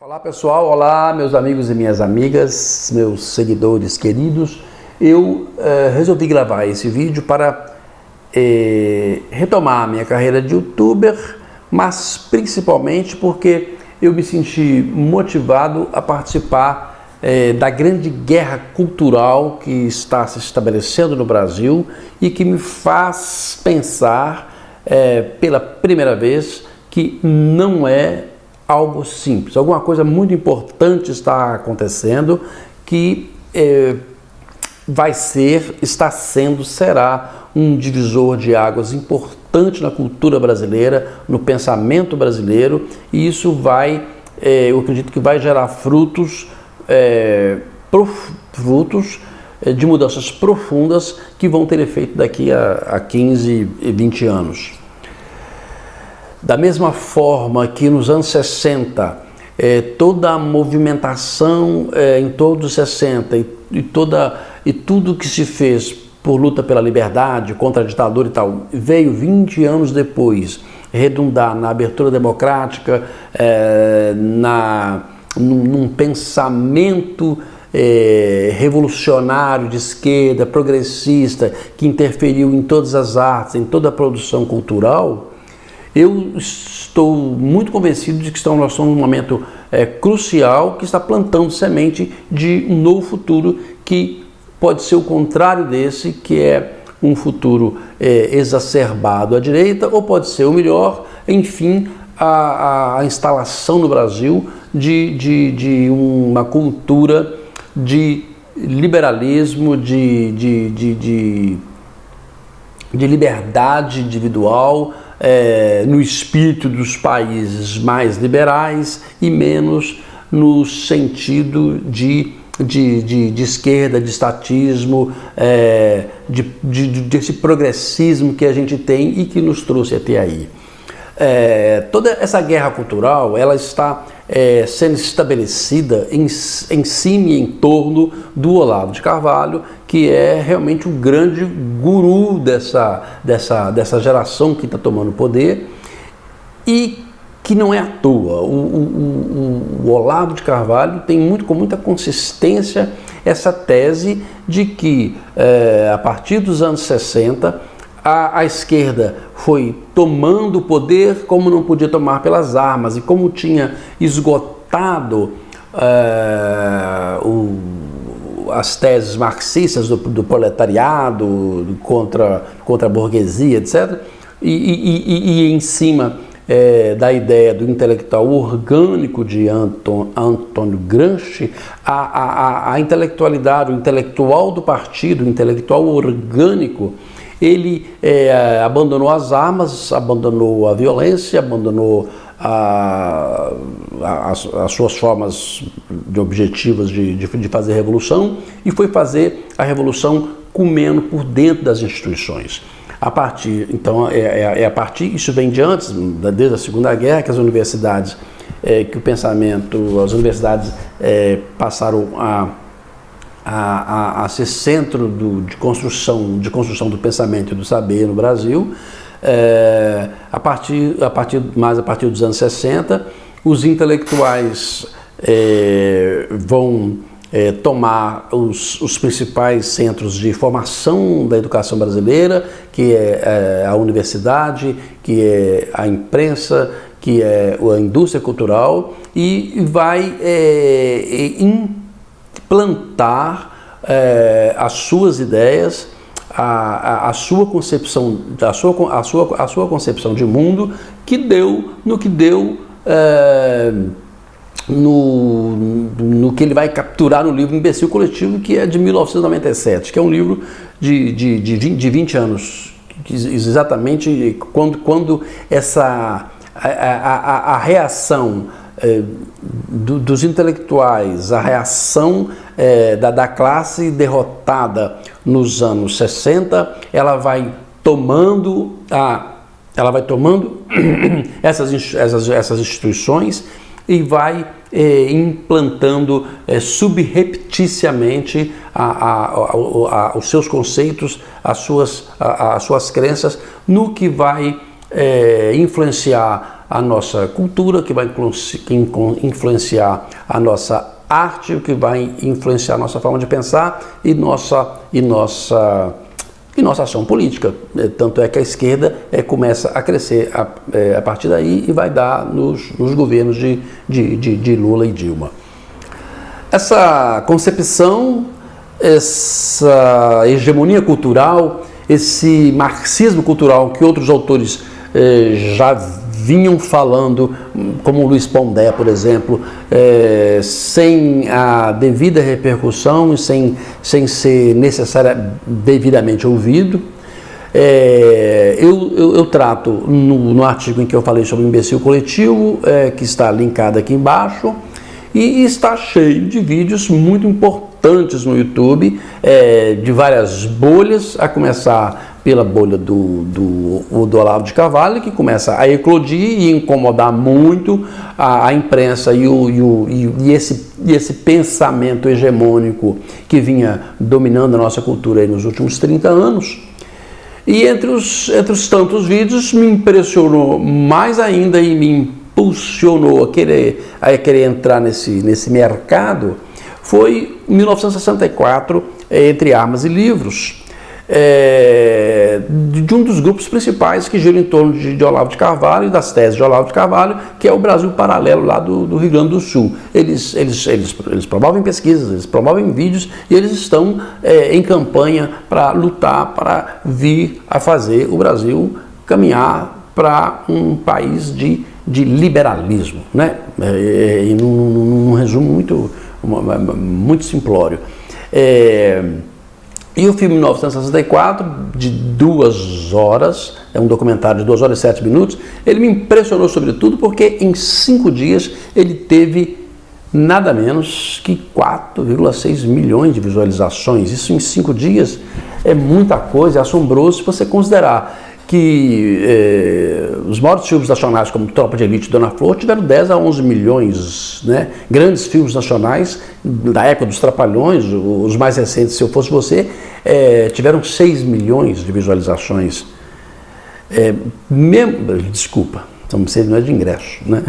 Olá pessoal, olá meus amigos e minhas amigas, meus seguidores queridos. Eu resolvi gravar esse vídeo para retomar a minha carreira de youtuber, mas principalmente porque eu me senti motivado a participar da grande guerra cultural que está se estabelecendo no Brasil e que me faz pensar pela primeira vez que não é algo simples. Alguma coisa muito importante está acontecendo que será um divisor de águas importante na cultura brasileira, no pensamento brasileiro, e isso eu acredito que vai gerar frutos de mudanças profundas que vão ter efeito daqui a 15 e 20 anos. Da mesma forma que nos anos 60, toda a movimentação em todos os 60 e tudo que se fez por luta pela liberdade, contra a ditadura e tal, veio 20 anos depois redundar na abertura democrática, num pensamento revolucionário de esquerda, progressista, que interferiu em todas as artes, em toda a produção cultural. Eu estou muito convencido de que nós estamos num momento crucial que está plantando semente de um novo futuro que pode ser o contrário desse, que é um futuro exacerbado à direita, ou pode ser o melhor, enfim, a instalação no Brasil de uma cultura de liberalismo, de liberdade individual, no espírito dos países mais liberais e menos no sentido de esquerda, de estatismo, desse progressismo que a gente tem e que nos trouxe até aí. Toda essa guerra cultural, ela está sendo estabelecida em cima e em torno do Olavo de Carvalho, que é realmente o grande guru dessa geração que está tomando poder, e que não é à toa. O Olavo de Carvalho tem com muita consistência essa tese de que a partir dos anos 60 a esquerda foi tomando o poder como não podia tomar pelas armas, e como tinha esgotado as teses marxistas do proletariado contra a burguesia, etc., e em cima da ideia do intelectual orgânico de Antônio Gramsci, a intelectualidade, o intelectual do partido, o intelectual orgânico, ele abandonou as armas, abandonou a violência, abandonou as suas formas objetivas de fazer revolução, e foi fazer a revolução comendo por dentro das instituições. Isso vem de antes, desde a Segunda Guerra, que as universidades, as universidades passaram a ser centro de construção do pensamento e do saber no Brasil. A partir dos anos 60, os intelectuais vão tomar os principais centros de formação da educação brasileira, que é a universidade, que é a imprensa, que é a indústria cultural, e vai implantar as suas ideias, a sua concepção de mundo, que deu no que ele vai capturar no livro Imbecil Coletivo, que é de 1997, que é um livro de 20 anos, exatamente quando a reação dos intelectuais, a reação da classe derrotada nos anos 60, ela vai tomando essas instituições e vai implantando subrepticiamente os seus conceitos, as suas crenças, no que vai influenciar a nossa cultura, que vai influenciar a nossa arte, que vai influenciar a nossa forma de pensar e nossa ação política. Tanto é que a esquerda começa a crescer a partir daí e vai dar nos governos de Lula e Dilma. Essa concepção, essa hegemonia cultural, esse marxismo cultural que outros autores já vinham falando, como Luiz Pondé, por exemplo, sem a devida repercussão e sem ser necessária devidamente ouvido. Eu trato no artigo em que eu falei sobre o imbecil coletivo, que está linkado aqui embaixo, e está cheio de vídeos muito importantes no YouTube, de várias bolhas, a começar pela bolha do Olavo de Carvalho, que começa a eclodir e incomodar muito a imprensa e esse pensamento hegemônico que vinha dominando a nossa cultura aí nos últimos 30 anos. E entre os tantos vídeos, me impressionou mais ainda e me impulsionou a querer entrar nesse mercado foi 1964, Entre Armas e Livros, de um dos grupos principais que gira em torno de Olavo de Carvalho e das teses de Olavo de Carvalho, que é o Brasil Paralelo lá do Rio Grande do Sul. Eles promovem pesquisas, eles promovem vídeos e eles estão em campanha para lutar, para vir a fazer o Brasil caminhar para um país de liberalismo, né? E num resumo muito simplório. E o filme 1964, de 2 horas, é um documentário de 2 horas e 7 minutos, ele me impressionou sobretudo porque em 5 dias ele teve nada menos que 4,6 milhões de visualizações. Isso em 5 dias é muita coisa, é assombroso se você considerar que os maiores filmes nacionais como Tropa de Elite e Dona Flor tiveram 10 a 11 milhões, né? Grandes filmes nacionais da época dos Trapalhões, os mais recentes, Se Eu Fosse Você, tiveram 6 milhões de visualizações. Desculpa, não é de ingresso, né?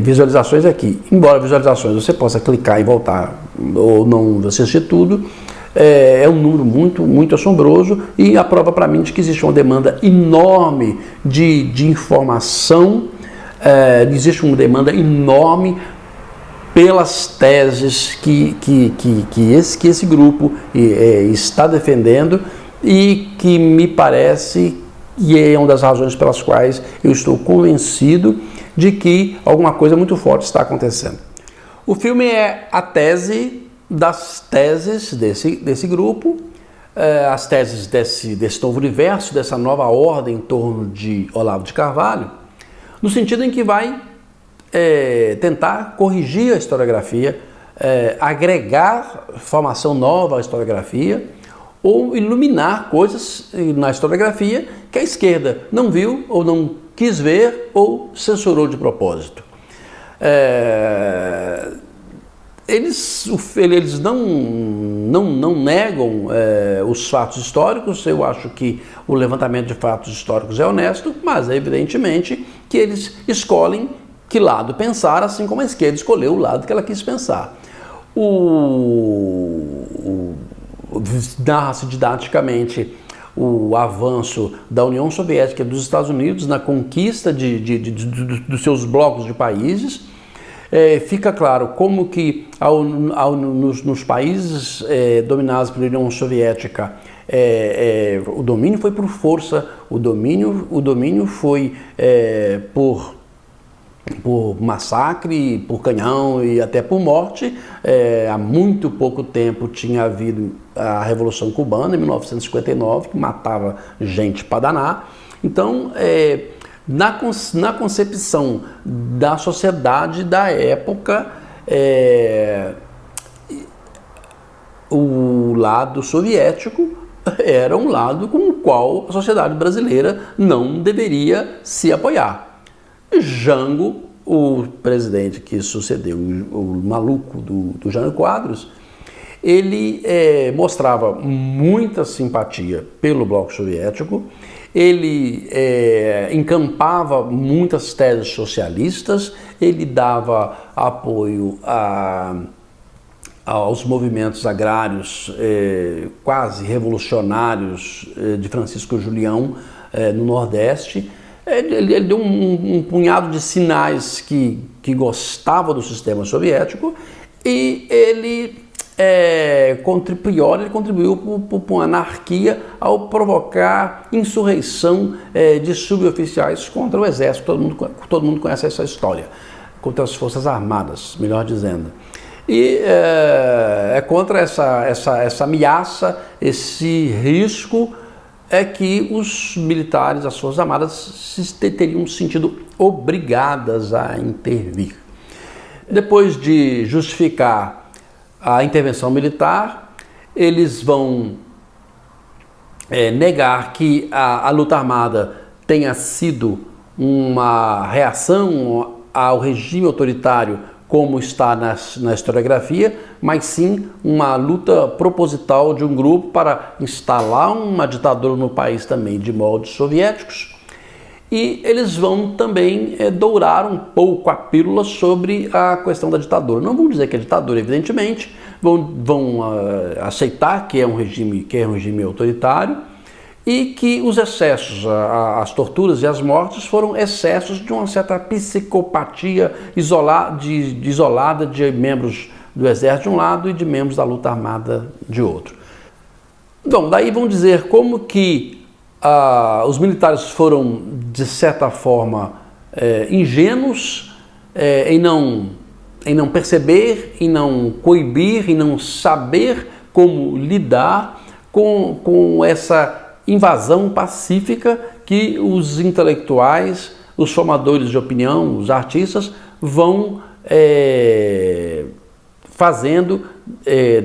Visualizações aqui. Embora visualizações você possa clicar e voltar ou não assistir tudo, é um número muito assombroso e a prova para mim de que existe uma demanda enorme de informação, existe uma demanda enorme pelas teses que esse grupo está defendendo e que me parece e é uma das razões pelas quais eu estou convencido de que alguma coisa muito forte está acontecendo. O filme é a tese das teses desse grupo, as teses desse novo universo, dessa nova ordem em torno de Olavo de Carvalho, no sentido em que vai tentar corrigir a historiografia, agregar formação nova à historiografia, ou iluminar coisas na historiografia que a esquerda não viu, ou não quis ver, ou censurou de propósito. Eles não negam os fatos históricos. Eu acho que o levantamento de fatos históricos é honesto, mas é evidentemente que eles escolhem que lado pensar, assim como a esquerda escolheu o lado que ela quis pensar. Narra-se didaticamente o avanço da União Soviética e dos Estados Unidos na conquista dos seus blocos de países. Fica claro como que nos países dominados pela União Soviética o domínio foi por força, o domínio foi por massacre, por canhão e até por morte. Há muito pouco tempo tinha havido a Revolução Cubana, em 1959, que matava gente para danar. Então, na concepção da sociedade da época, o lado soviético era um lado com o qual a sociedade brasileira não deveria se apoiar. Jango, o presidente que sucedeu o maluco do Jânio Quadros, ele mostrava muita simpatia pelo bloco soviético, ele encampava muitas teses socialistas, ele dava apoio aos movimentos agrários quase revolucionários de Francisco Julião no Nordeste. Ele deu um punhado de sinais que gostava do sistema soviético e ele contribuiu para uma anarquia ao provocar insurreição de suboficiais contra o exército. Todo mundo conhece essa história, contra as forças armadas, melhor dizendo. E contra essa ameaça, esse risco, que os militares, as forças armadas, teriam se sentido obrigadas a intervir. Depois de justificar a intervenção militar, eles vão negar que a luta armada tenha sido uma reação ao regime autoritário como está na historiografia, mas sim uma luta proposital de um grupo para instalar uma ditadura no país também de moldes soviéticos. E eles vão também dourar um pouco a pílula sobre a questão da ditadura. Não vão dizer que é ditadura, evidentemente, vão aceitar que é um regime autoritário e que os excessos, as torturas e as mortes foram excessos de uma certa psicopatia isolada de membros do exército de um lado e de membros da luta armada de outro. Bom, daí vão dizer como que os militares foram, de certa forma, ingênuos em não perceber, em não coibir, em não saber como lidar com essa invasão pacífica que os intelectuais, os formadores de opinião, os artistas vão fazendo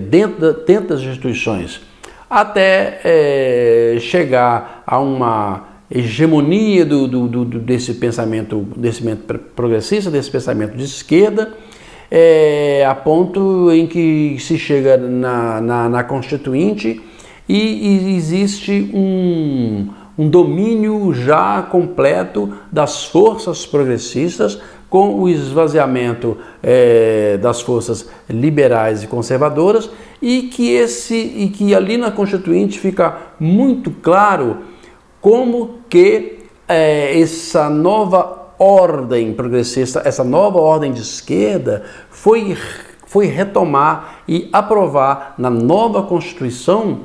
dentro das instituições, até chegar a uma hegemonia desse pensamento progressista, desse pensamento de esquerda, a ponto em que se chega na Constituinte e existe um domínio já completo das forças progressistas, com o esvaziamento das forças liberais e conservadoras, e que ali na Constituinte fica muito claro como que essa nova ordem progressista, essa nova ordem de esquerda foi retomar e aprovar na nova Constituição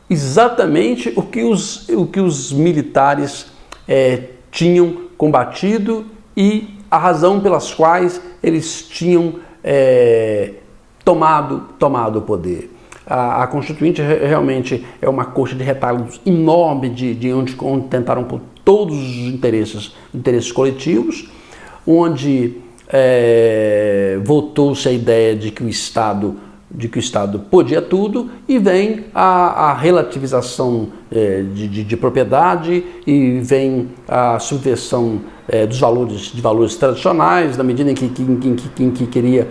exatamente o que os militares tinham combatido e a razão pelas quais eles tinham tomado o poder. A Constituinte realmente é uma coxa de retalhos enorme de onde tentaram por todos os interesses coletivos, onde voltou-se a ideia de que o Estado podia tudo, e vem a relativização de propriedade, e vem a subversão de valores tradicionais, na medida em que queria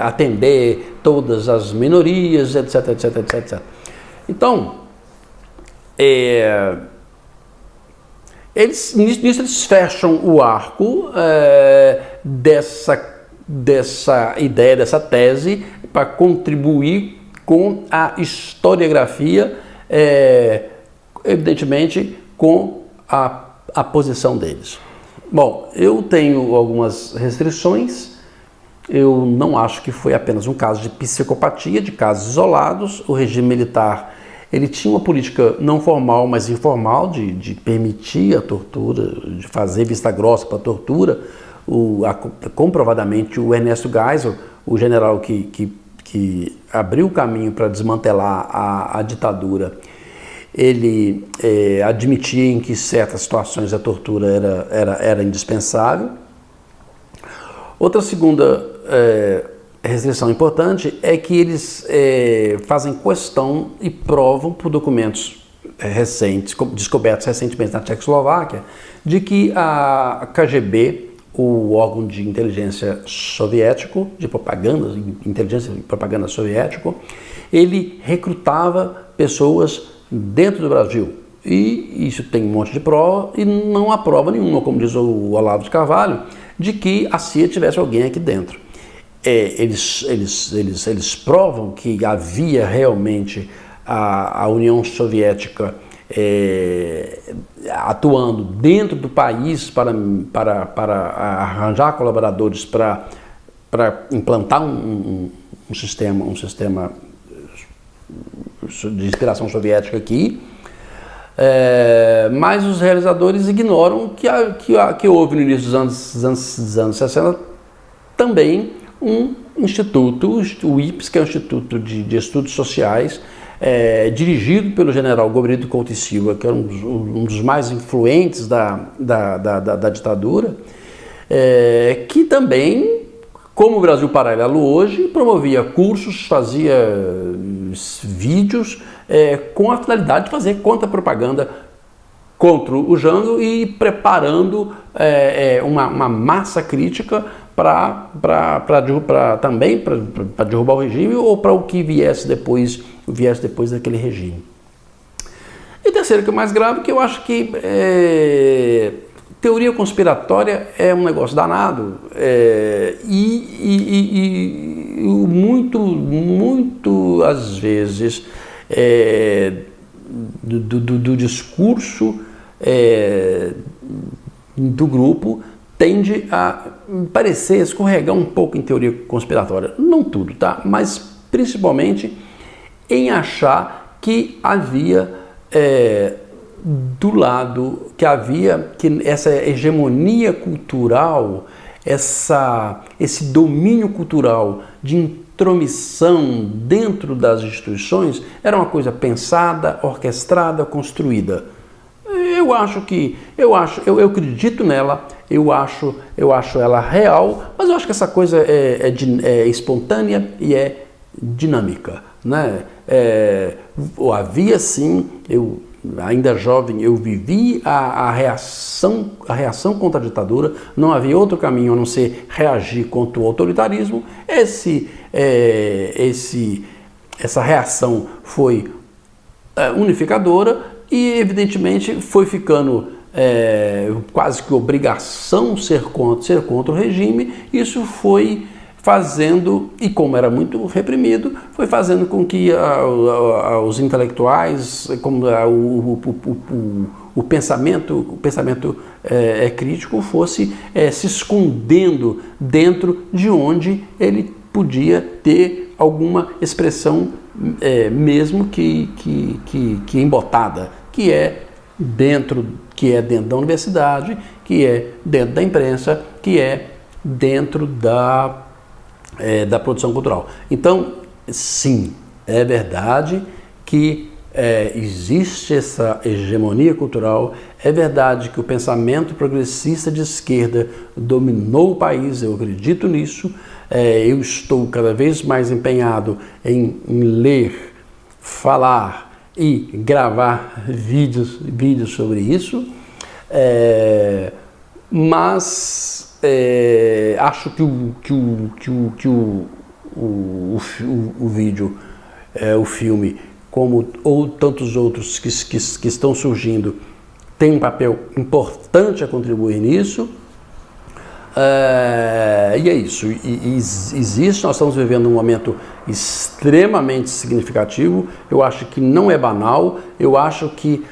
atender todas as minorias, etc, etc, etc, etc. Então, nisso eles fecham o arco dessa ideia, dessa tese, para contribuir com a historiografia, evidentemente com a posição deles. Bom, eu tenho algumas restrições. Eu não acho que foi apenas um caso de psicopatia, de casos isolados. O regime militar, ele tinha uma política não formal, mas informal, de permitir a tortura, de fazer vista grossa para a tortura. Comprovadamente, o Ernesto Geisel, o general que abriu o caminho para desmantelar a ditadura, ele admitia em que certas situações a tortura era indispensável. Outra segunda restrição importante é que eles fazem questão e provam por documentos recentes, descobertos recentemente na Tchecoslováquia, de que a KGB, o órgão de inteligência soviético, de propaganda, inteligência e propaganda soviético, ele recrutava pessoas dentro do Brasil. E isso tem um monte de prova, e não há prova nenhuma, como diz o Olavo de Carvalho, de que a CIA tivesse alguém aqui dentro. Eles provam que havia realmente a União Soviética atuando dentro do país para arranjar colaboradores para implantar um sistema de inspiração soviética aqui, mas os realizadores ignoram que houve no início dos anos 60 também um instituto, o IPES, que é o Instituto de Estudos Sociais, dirigido pelo general Gobrido Couto e Silva, que era um dos mais influentes da ditadura, que também, como o Brasil Paralelo hoje, promovia cursos, fazia vídeos com a finalidade de fazer contra-propaganda contra o Jango e preparando uma massa crítica também para derrubar o regime ou para o que viesse depois daquele regime. E terceiro, que é mais grave, que eu acho que teoria conspiratória é um negócio danado e muito às vezes do discurso do grupo tende a parecer escorregar um pouco em teoria conspiratória. Não tudo, tá? Mas principalmente em achar que havia que essa hegemonia cultural, esse domínio cultural de intromissão dentro das instituições era uma coisa pensada, orquestrada, construída. Eu acredito nela, eu acho ela real, mas eu acho que essa coisa é espontânea e é dinâmica, né? Havia sim, eu ainda jovem, eu vivi a reação contra a ditadura, não havia outro caminho a não ser reagir contra o autoritarismo. Essa reação foi unificadora e, evidentemente, foi ficando quase que obrigação ser contra o regime. Isso foi fazendo, e como era muito reprimido, foi fazendo com que os intelectuais, como o pensamento crítico fosse se escondendo dentro de onde ele podia ter alguma expressão mesmo que embotada, que é dentro da universidade, que é dentro da imprensa, que é dentro da produção cultural. Então, sim, é verdade que existe essa hegemonia cultural, é verdade que o pensamento progressista de esquerda dominou o país, eu acredito nisso, eu estou cada vez mais empenhado em ler, falar e gravar vídeos sobre isso, mas acho que o vídeo, o filme, como ou tantos outros que estão surgindo, tem um papel importante a contribuir nisso. E é isso, existe, nós estamos vivendo um momento extremamente significativo. Eu acho que não é banal, eu acho que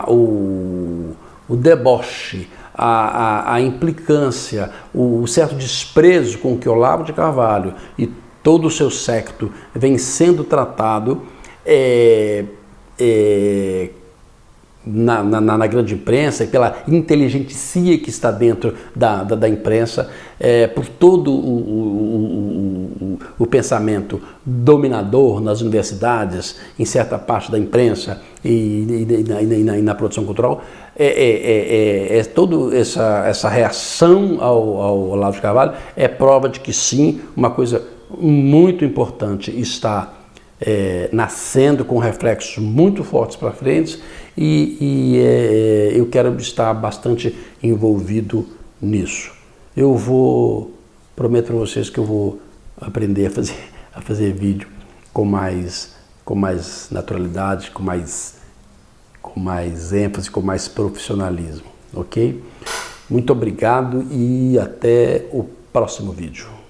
o deboche, a implicância, o certo desprezo com que Olavo de Carvalho e todo o seu séquito vem sendo tratado na grande imprensa, pela inteligencia que está dentro da imprensa, por todo o pensamento dominador nas universidades, em certa parte da imprensa e na produção cultural, toda essa reação ao Olavo de Carvalho é prova de que sim, uma coisa muito importante está nascendo com reflexos muito fortes para frente, e eu quero estar bastante envolvido nisso. prometo para vocês que eu vou aprender a fazer vídeo com mais naturalidade, com mais ênfase, com mais profissionalismo, ok? Muito obrigado e até o próximo vídeo.